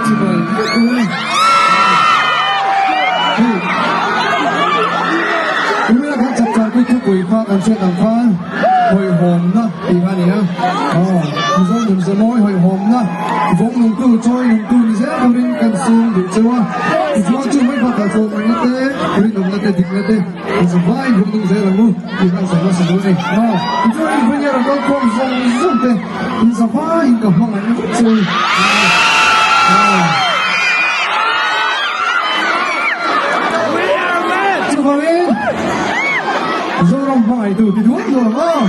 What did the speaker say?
chỉ bởi cũng là các chặt chẽ cái thứ quỷ pha cần chuyện làm pha hồi hồn đó thì pha này á giống mình sẽ nói hồi hồn đó vốn nông cư trôi nông cư mình sẽ không nên cần xương được chưa vốn chưa mấy pha cả phô mình nó thế cái nông nó thế thì nó thế mình sẽ vai vốn nông sẽ làm luôn thì nó sẽ nói này chúng ta bây giờ là có con giống thế mình sẽ vai cả phong này nó chơi chưa vào đi rồi lòng phải từ thì đúng rồi